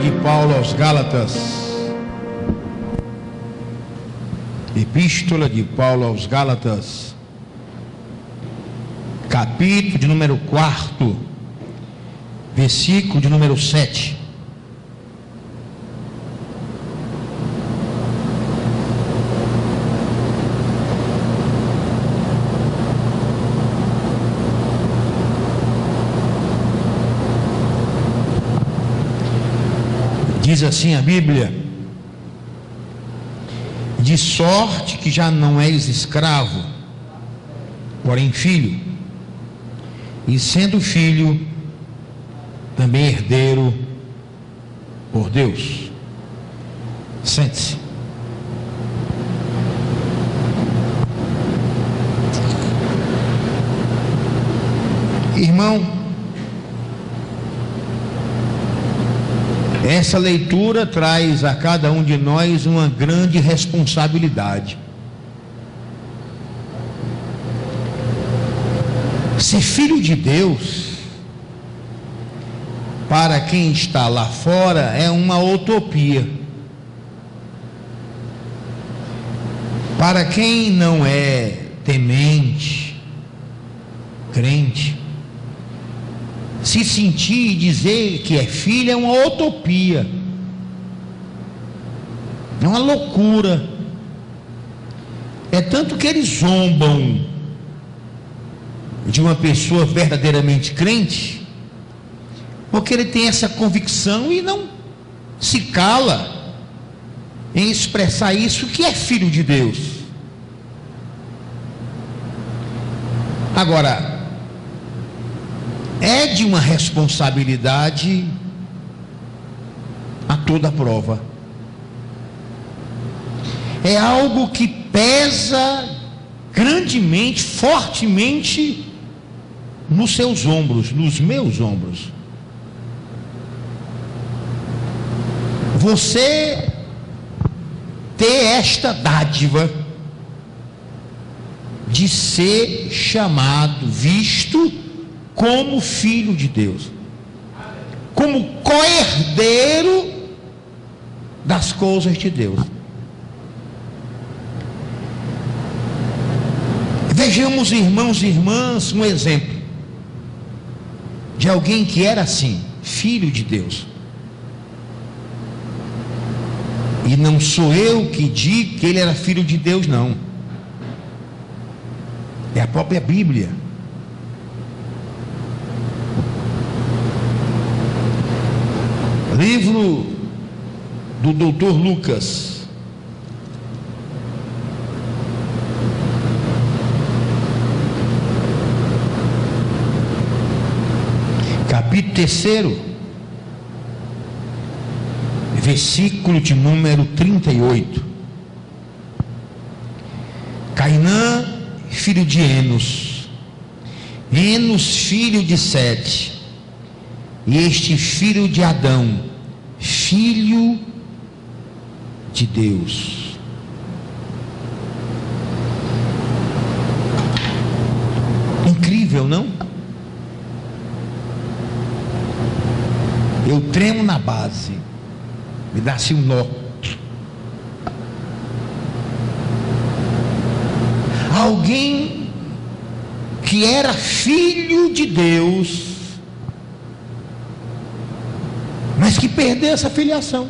de Paulo aos Gálatas. Epístola de Paulo aos Gálatas, capítulo de número 4, versículo de número 7. Diz assim a Bíblia: de sorte que já não és escravo, porém filho, e sendo filho, também herdeiro por Deus. Sente-se. Irmão, essa leitura traz a cada um de nós uma grande responsabilidade. Ser filho de Deus, para quem está lá fora, é uma utopia. Para quem não é temente, crente, se sentir e dizer que é filho é uma utopia, é uma loucura. É tanto que eles zombam de uma pessoa verdadeiramente crente, porque ele tem essa convicção e não se cala em expressar isso, que é filho de Deus. Agora, é de uma responsabilidade a toda prova. É algo que pesa grandemente, fortemente nos seus ombros, nos meus ombros. Você ter esta dádiva de ser chamado, visto como filho de Deus, como co-herdeiro das coisas de Deus. Vejamos, irmãos e irmãs, um exemplo de alguém que era assim, filho de Deus. E não sou eu que digo que ele era filho de Deus, não. É a própria Bíblia. Livro do Dr. Lucas, capítulo 3, versículo de número 38. Cainã, filho de Enos, Enos, filho de Sete, e este filho de Adão, filho de Deus. Incrível, não? Eu tremo na base, me dá assim um nó. Alguém que era filho de Deus, mas que perdeu essa filiação.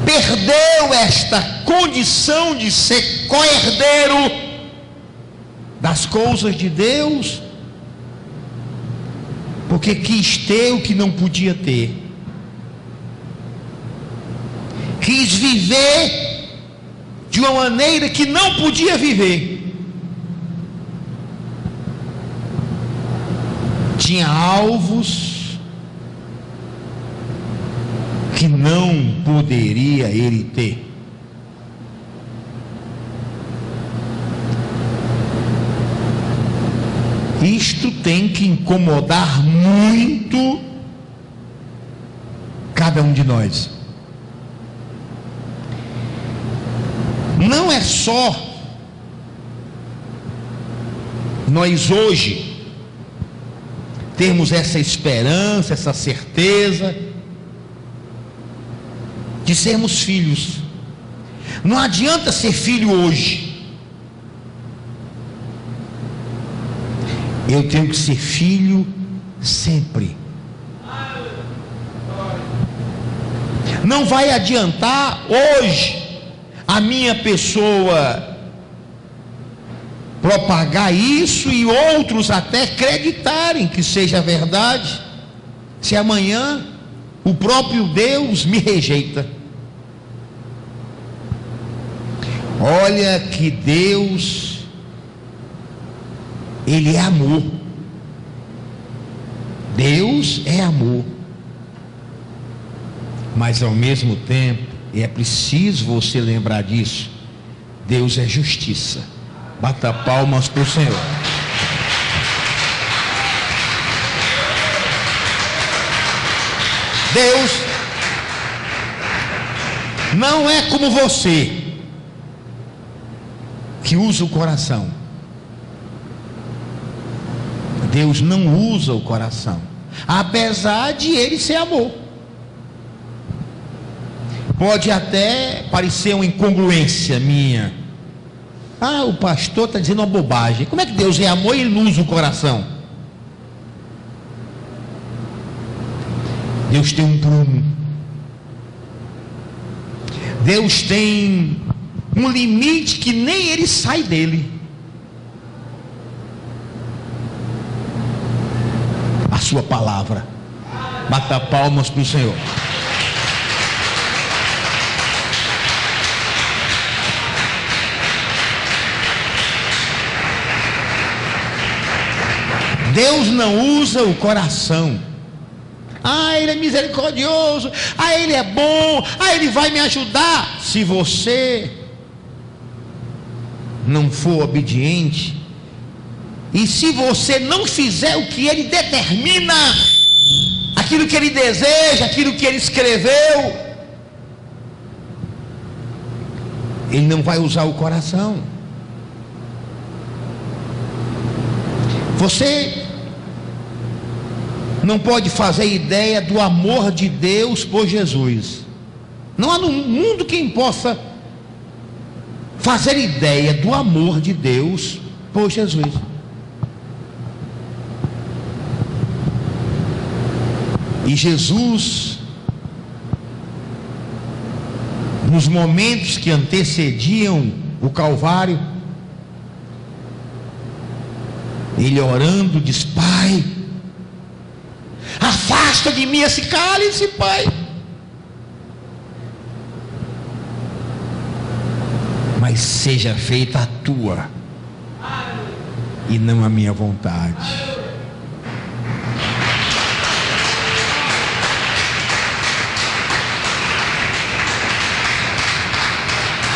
Perdeu esta condição de ser co-herdeiro das coisas de Deus, porque quis ter o que não podia ter, quis viver de uma maneira que não podia viver. Tinha alvos que não poderia ele ter. Isto tem que incomodar muito cada um de nós. Não é só nós hoje termos essa esperança, essa certeza de sermos filhos. Não adianta ser filho hoje. Eu tenho que ser filho sempre. Não vai adiantar hoje a minha pessoa propagar isso e outros até acreditarem que seja verdade, se amanhã o próprio Deus me rejeita. Olha que Deus, Ele é amor. Deus é amor. Mas ao mesmo tempo, e é preciso você lembrar disso, Deus é justiça. Bata palmas para o Senhor. Deus não é como você, que usa o coração. Deus não usa o coração, apesar de Ele ser amor. Pode até parecer uma incongruência minha. O pastor está dizendo uma bobagem. Como é que Deus é amor e Ele não usa o coração? Deus tem um prumo. Deus tem um limite que nem Ele sai dele. A sua palavra. Bata palmas para o Senhor. Deus não usa o coração. Ele é misericordioso. Ele é bom. Ele vai me ajudar. Se você não for obediente, e se você não fizer o que Ele determina, aquilo que Ele deseja, aquilo que Ele escreveu, Ele não vai usar o coração. Você não pode fazer ideia do amor de Deus por Jesus. Não há no mundo quem possa fazer ideia do amor de Deus por Jesus. E Jesus, nos momentos que antecediam o Calvário, Ele orando diz: Pai, afasta de mim esse cálice, Pai, mas seja feita a tua e não a minha vontade.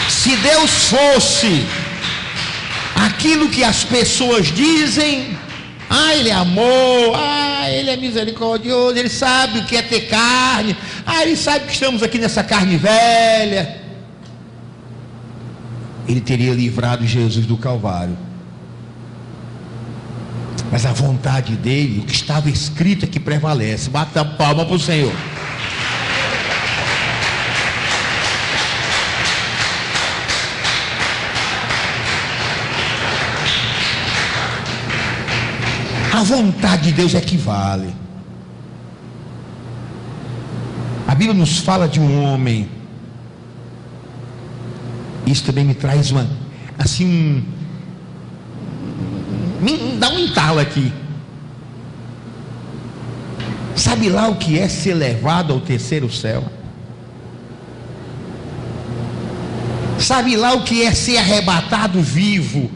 Se Deus fosse aquilo que as pessoas dizem, Ele é amor, Ele é misericordioso, Ele sabe o que é ter carne, Ele sabe que estamos aqui nessa carne velha, Ele teria livrado Jesus do Calvário. Mas a vontade dele, o que estava escrito é que prevalece. Bata a palma para o Senhor. A vontade de Deus é que vale. A Bíblia nos fala de um homem. Isso também me traz uma, assim, me dá um entalo aqui. Sabe lá o que é ser levado ao terceiro céu? Sabe lá o que é ser arrebatado vivo?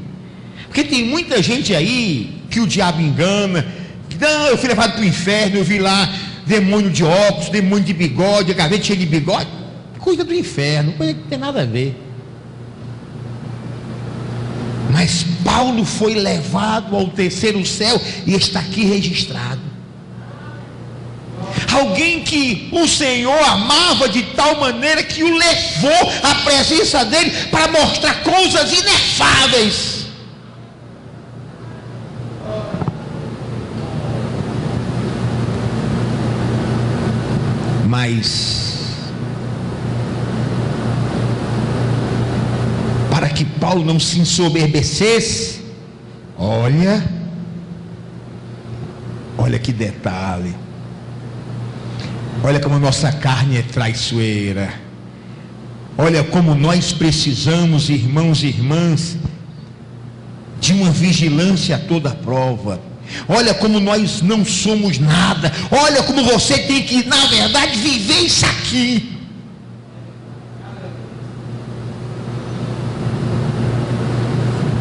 Porque tem muita gente aí que o diabo engana. Não, eu fui levado para o inferno, eu vi lá demônio de óculos, demônio de bigode, a gaveta cheia de bigode. Coisa do inferno, coisa que não tem nada a ver. Mas Paulo foi levado ao terceiro céu e está aqui registrado. Alguém que o Senhor amava de tal maneira que o levou à presença dele para mostrar coisas inefáveis. Satanás, para que Paulo não se ensoberbecesse. Olha que detalhe. Olha como a nossa carne é traiçoeira. Olha como nós precisamos, irmãos e irmãs, de uma vigilância a toda prova. Olha como nós não somos nada. Olha como você tem que, na verdade, viver isso aqui.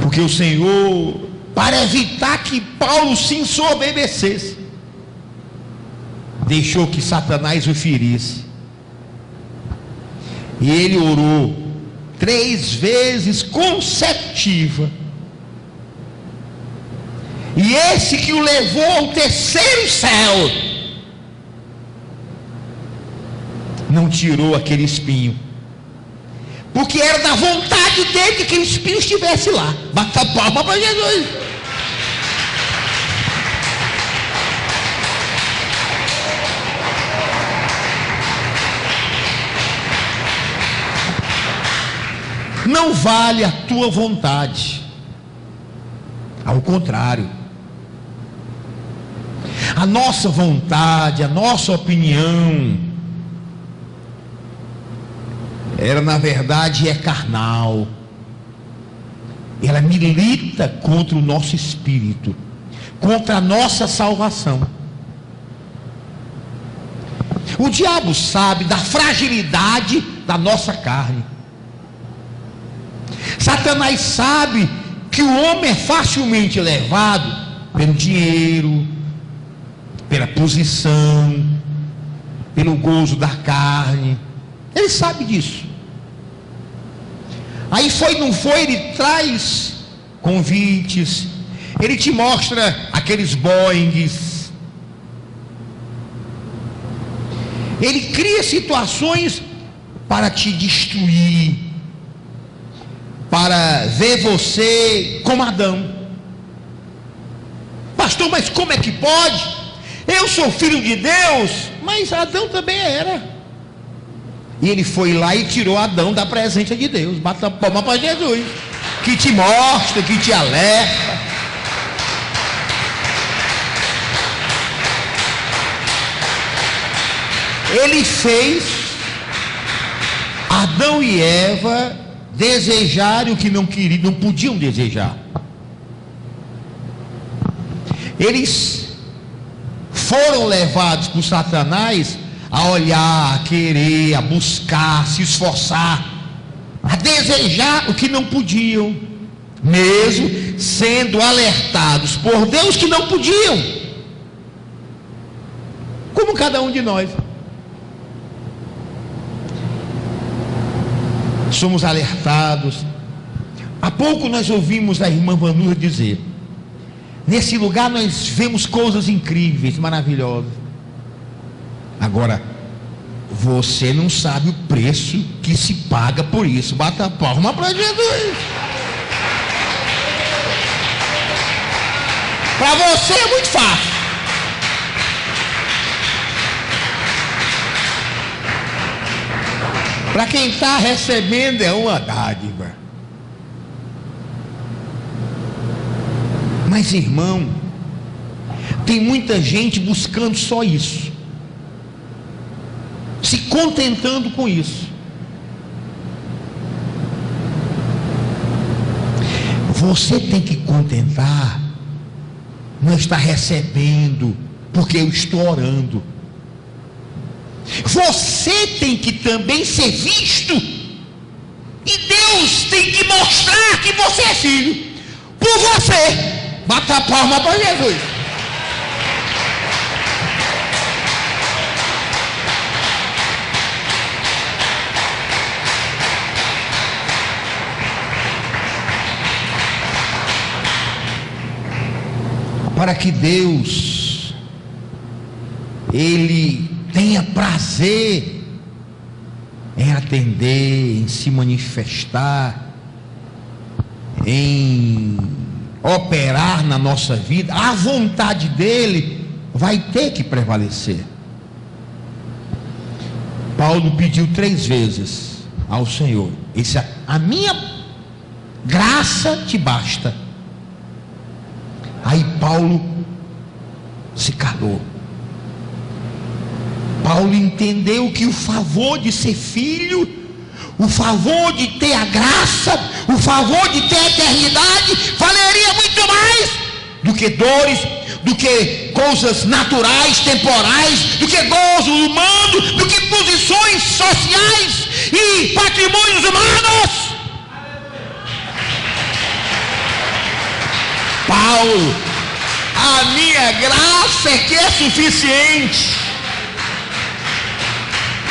Porque o Senhor, para evitar que Paulo se ensoberbecesse, deixou que Satanás o ferisse. E ele orou 3 vezes consecutivas. E esse que o levou ao terceiro céu não tirou aquele espinho, porque era da vontade dele que aquele espinho estivesse lá. Bata a palma para Jesus. Não vale a tua vontade, ao contrário, a nossa vontade, a nossa opinião, ela na verdade é carnal, ela milita contra o nosso espírito, contra a nossa salvação. O diabo sabe da fragilidade da nossa carne. Satanás sabe que o homem é facilmente levado pelo dinheiro, pela posição, pelo gozo da carne. Ele sabe disso. Aí não foi, ele traz convites, ele te mostra aqueles Boeings, ele cria situações para te destruir, para ver você como Adão. Pastor, mas como é que pode? Eu sou filho de Deus, mas Adão também era. E ele foi lá e tirou Adão da presença de Deus. Bata a palma para Jesus, que te mostra, que te alerta. Ele fez Adão e Eva desejarem o que não queriam, não podiam desejar. Eles foram levados por Satanás a olhar, a querer, a buscar, a se esforçar, a desejar o que não podiam, mesmo sendo alertados por Deus que não podiam, como cada um de nós. Somos alertados. Há pouco nós ouvimos a irmã Vanúzia dizer: nesse lugar nós vemos coisas incríveis, maravilhosas. Agora, você não sabe o preço que se paga por isso. Bata a palma para Jesus. Para você é muito fácil. Para quem está recebendo é uma dádiva. Mas, irmão, tem muita gente buscando só isso, se contentando com isso. Você tem que contentar, não está recebendo porque eu estou orando. Você tem que também ser visto, e Deus tem que mostrar que você é filho por você. Bata a palma para Jesus. Para que Deus, Ele tenha prazer em atender, em se manifestar, em operar na nossa vida, a vontade dele vai ter que prevalecer. Paulo pediu 3 vezes ao Senhor. Ele disse: a minha graça te basta. Aí Paulo se calou. Paulo entendeu que o favor de ser filho, o favor de ter a graça, o favor de ter a eternidade, valeria muito mais do que dores, do que coisas naturais, temporais, do que gozo humano, do que posições sociais e patrimônios humanos. Paulo: a minha graça é que é suficiente.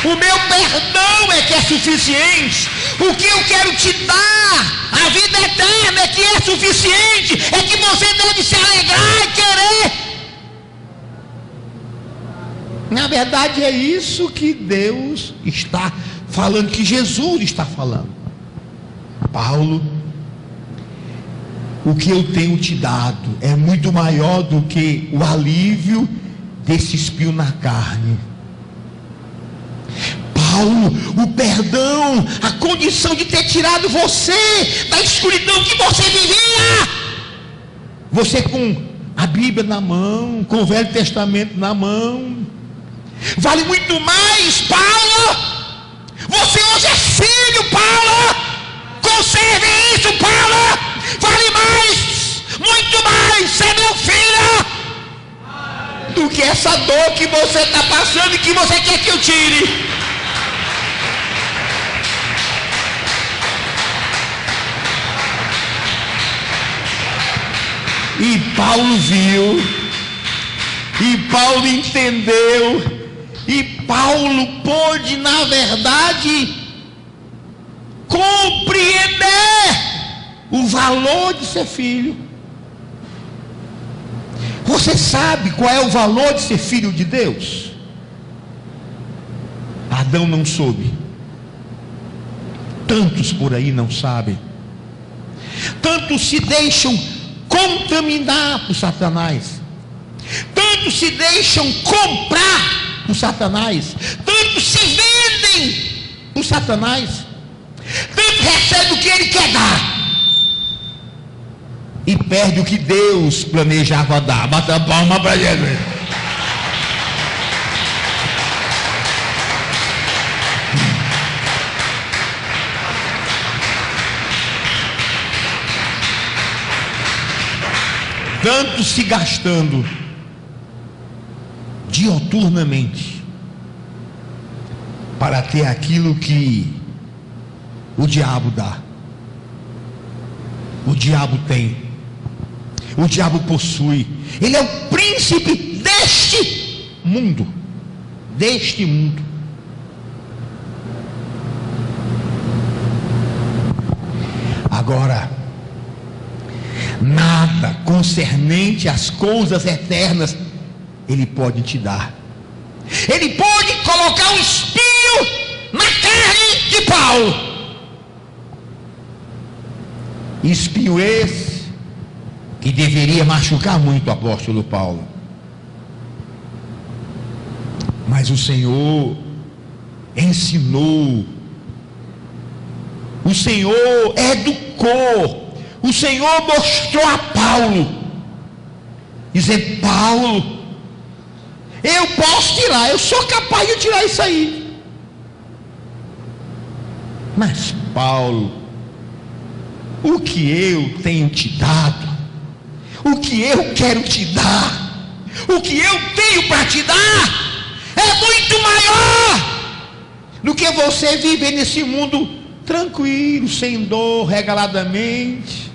O meu perdão é que é suficiente. O que eu quero te dar, a vida eterna, é que é suficiente. É que você deve se alegrar e querer. Na verdade é isso que Deus está falando, que Jesus está falando. Paulo, o que eu tenho te dado é muito maior do que o alívio desse espinho na carne. Paulo, o perdão, a condição de ter tirado você da escuridão que você vivia. Você com a Bíblia na mão, com o Velho Testamento na mão, vale muito mais, Paulo. Você hoje é filho, Paulo. Conserve isso, Paulo. Vale mais, muito mais ser meu filho do que essa dor que você está passando e que você quer que eu tire. E Paulo viu, e Paulo entendeu, e Paulo pôde, na verdade, compreender o valor de ser filho. Você sabe qual é o valor de ser filho de Deus? Adão não soube, tantos por aí não sabem, tantos se deixam contaminar por Satanás, tantos se deixam comprar por Satanás, tantos se vendem por Satanás, tantos recebem o que ele quer dar e perde o que Deus planejava dar. Bata a palma para Jesus. Tanto se gastando dioturnamente para ter aquilo que o diabo dá. O diabo tem, o diabo possui. Ele é o príncipe deste mundo. Deste mundo. Agora, nada concernente às coisas eternas ele pode te dar. Ele pode colocar um espinho na carne de Paulo. Espinho esse que deveria machucar muito o apóstolo Paulo. Mas o Senhor ensinou, o Senhor educou, o Senhor mostrou a Paulo, dizer: Paulo, eu posso tirar, eu sou capaz de tirar isso aí. Mas Paulo, o que eu tenho te dado, o que eu quero te dar, o que eu tenho para te dar, é muito maior do que você viver nesse mundo tranquilo, sem dor, regaladamente.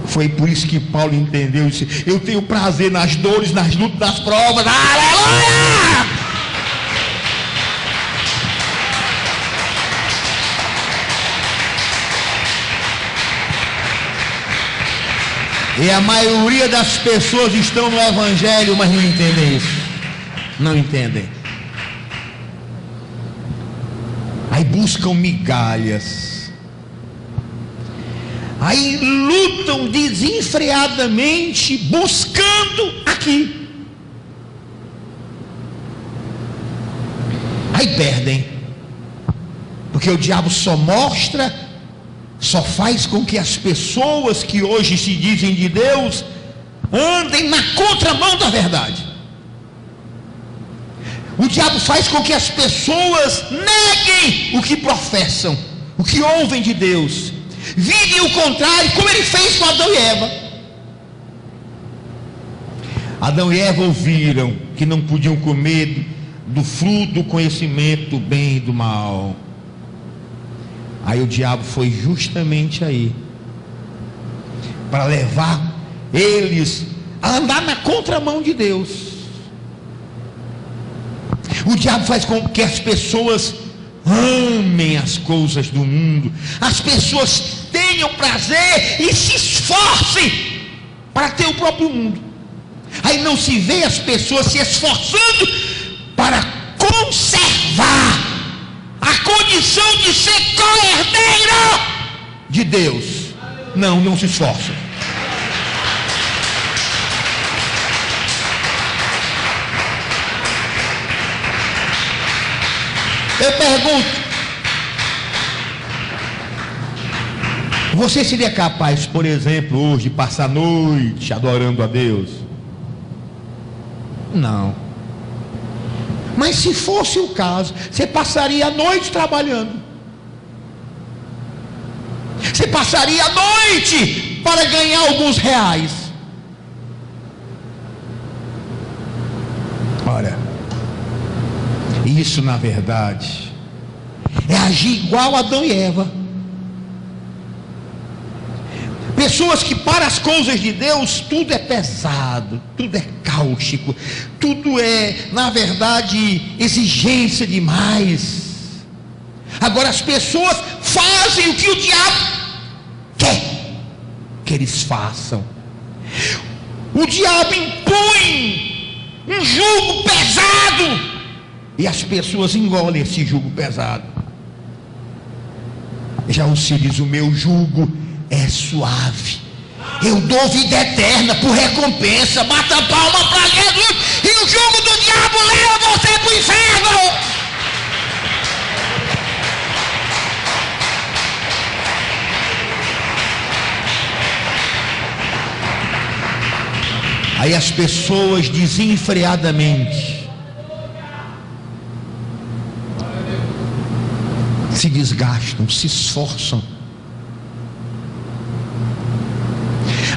Foi por isso que Paulo entendeu e disse: eu tenho prazer nas dores, nas lutas, nas provas. Aleluia! E a maioria das pessoas estão no Evangelho, mas não entendem isso. Não entendem. Aí buscam migalhas. Aí lutam desenfreadamente buscando aqui. Aí perdem, porque o diabo só faz com que as pessoas que hoje se dizem de Deus andem na contramão da verdade. O diabo faz com que as pessoas neguem o que professam, o que ouvem de Deus, vivem o contrário, como ele fez com Adão e Eva. Adão e Eva ouviram que não podiam comer do fruto do conhecimento do bem e do mal. Aí o diabo foi justamente aí para levar eles a andar na contramão de Deus. O diabo faz com que as pessoas amem as coisas do mundo, as pessoas tenham prazer e se esforcem para ter o próprio mundo. Aí não se vê as pessoas se esforçando para conservar a condição de ser co-herdeiro de Deus. Não se esforçam. Eu pergunto: você seria capaz, por exemplo, hoje de passar a noite adorando a Deus? Não. Mas se fosse o caso, você passaria a noite trabalhando. Você passaria a noite para ganhar alguns reais. Olha, isso na verdade é agir igual a Adão e Eva. Pessoas que para as coisas de Deus tudo é pesado, tudo é cáustico, tudo é, na verdade, exigência demais. Agora as pessoas fazem o que o diabo quer que eles façam. O diabo impõe um jugo pesado e as pessoas engolem esse jugo pesado. Já o Senhor diz: o meu jugo é suave, eu dou vida eterna por recompensa. Bata a palma para Jesus. E o jugo do diabo leva você para o inferno. Aí as pessoas desenfreadamente se desgastam, se esforçam.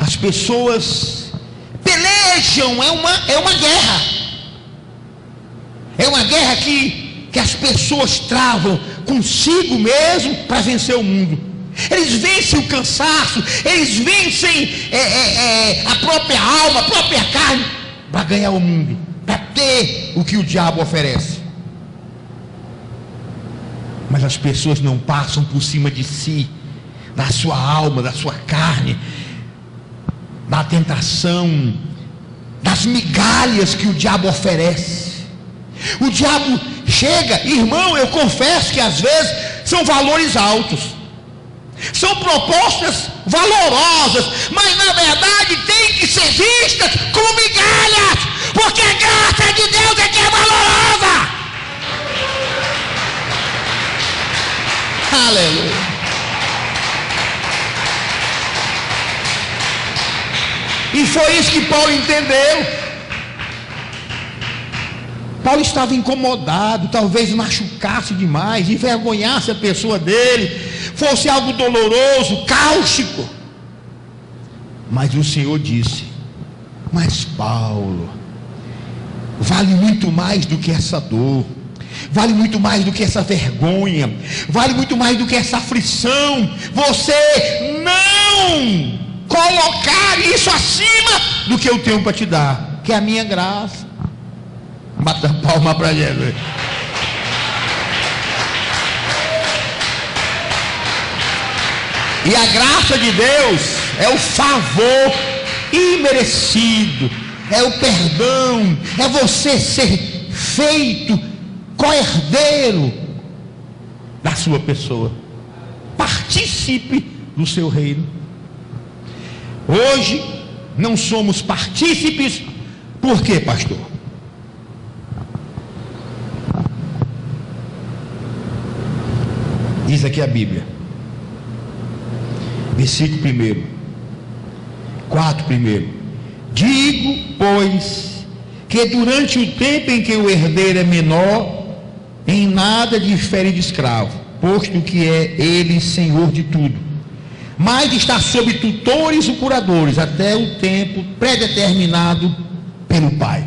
As pessoas pelejam, é uma guerra. É uma guerra que as pessoas travam consigo mesmo para vencer o mundo. Eles vencem o cansaço, eles vencem a própria alma, a própria carne, para ganhar o mundo, para ter o que o diabo oferece. Mas as pessoas não passam por cima de si, da sua alma, da sua carne, da tentação, das migalhas que o diabo oferece. O diabo chega, irmão, eu confesso que às vezes são valores altos, são propostas valorosas, mas na verdade tem que ser vistas como migalhas, porque a graça de Deus é que é valorosa. Aleluia. E foi isso que Paulo entendeu. Paulo estava incomodado, talvez machucasse demais, envergonhasse a pessoa dele, fosse algo doloroso, cáustico. Mas o Senhor disse: mas Paulo, vale muito mais do que essa dor, vale muito mais do que essa vergonha, vale muito mais do que essa aflição. Você não colocar isso acima do que eu tenho para te dar, que é a minha graça. Bata a palma para Jesus. E a graça de Deus é o favor imerecido, é o perdão, é você ser feito co-herdeiro da sua pessoa, participe do seu reino. Hoje não somos partícipes. Por quê, pastor? Diz aqui a Bíblia, versículo 1, 4 digo, pois, que durante o tempo em que o herdeiro é menor, em nada difere de escravo, posto que é ele senhor de tudo, mas está sob tutores e curadores até o tempo predeterminado pelo Pai.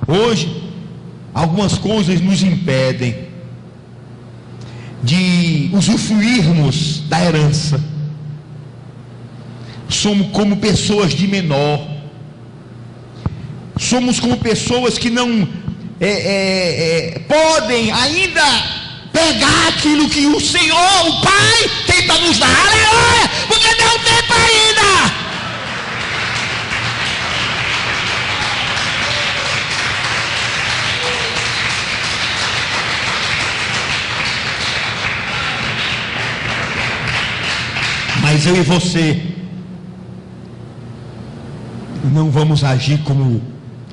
Hoje, algumas coisas nos impedem de usufruirmos da herança. Somos como pessoas de menor, somos como pessoas que não podem ainda pegar aquilo que o Senhor, o Pai, tem para nos dar. Aleluia! Porque não tem tempo ainda. Mas eu e você não vamos agir como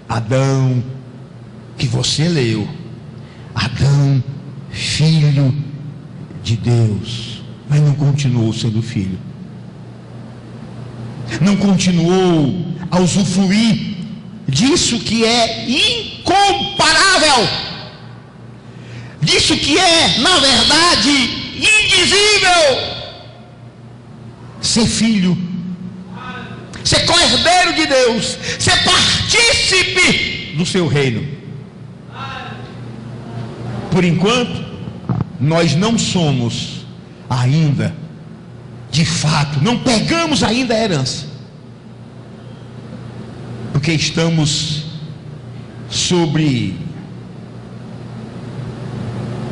Adão, que você leu. Adão, filho de Deus, mas não continuou sendo filho, não continuou a usufruir disso que é incomparável, disso que é, na verdade, indizível: ser filho, ser co-herdeiro de Deus, ser partícipe do seu reino. Por enquanto, nós não somos ainda, de fato, não pegamos ainda a herança, porque estamos sobre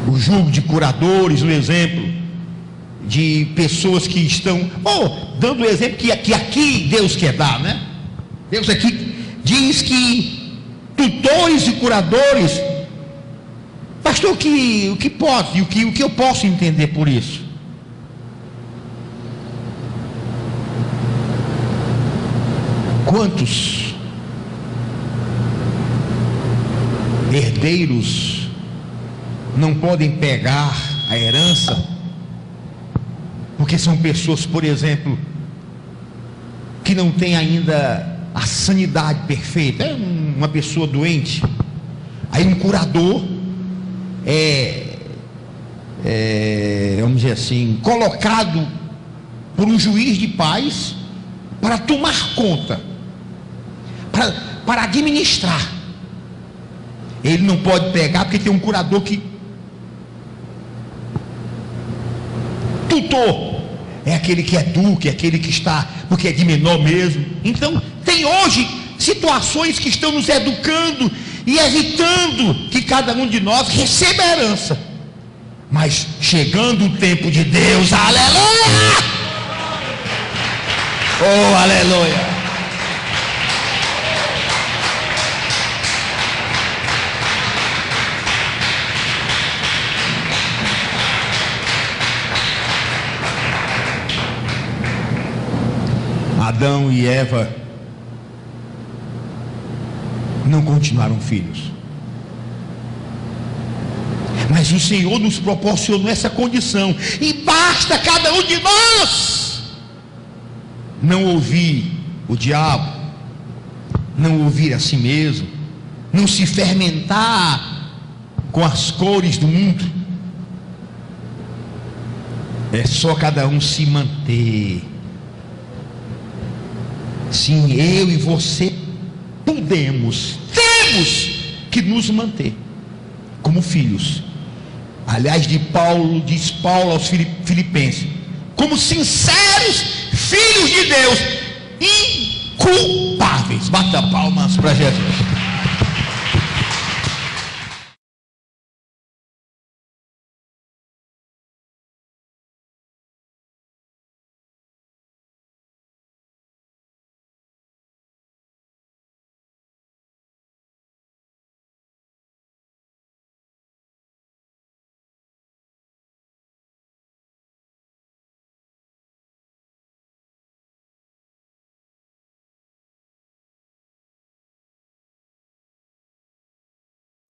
o jugo de curadores, o exemplo de pessoas que estão, dando o exemplo que aqui Deus quer dar, né? Deus aqui diz que tutores e curadores. Pastor, o que pode, o que eu posso entender por isso? Quantos herdeiros não podem pegar a herança, porque são pessoas, por exemplo, que não têm ainda a sanidade perfeita? É uma pessoa doente, aí um curador vamos dizer assim, colocado por um juiz de paz para tomar conta, para administrar. Ele não pode pegar, porque tem um curador que tutor é aquele que é duque, é aquele que está, porque é de menor mesmo. Então tem hoje situações que estão nos educando e evitando que cada um de nós receba a herança. Mas chegando o tempo de Deus, aleluia! Oh, aleluia! Adão e Eva não continuaram filhos, mas o Senhor nos proporcionou essa condição, e basta cada um de nós não ouvir o diabo, não ouvir a si mesmo, não se fermentar com as cores do mundo. É só cada um se manter. Sim, eu e você temos que nos manter como filhos. Aliás, diz Paulo aos Filipenses, como sinceros filhos de Deus, inculpáveis. Bata palmas para Jesus.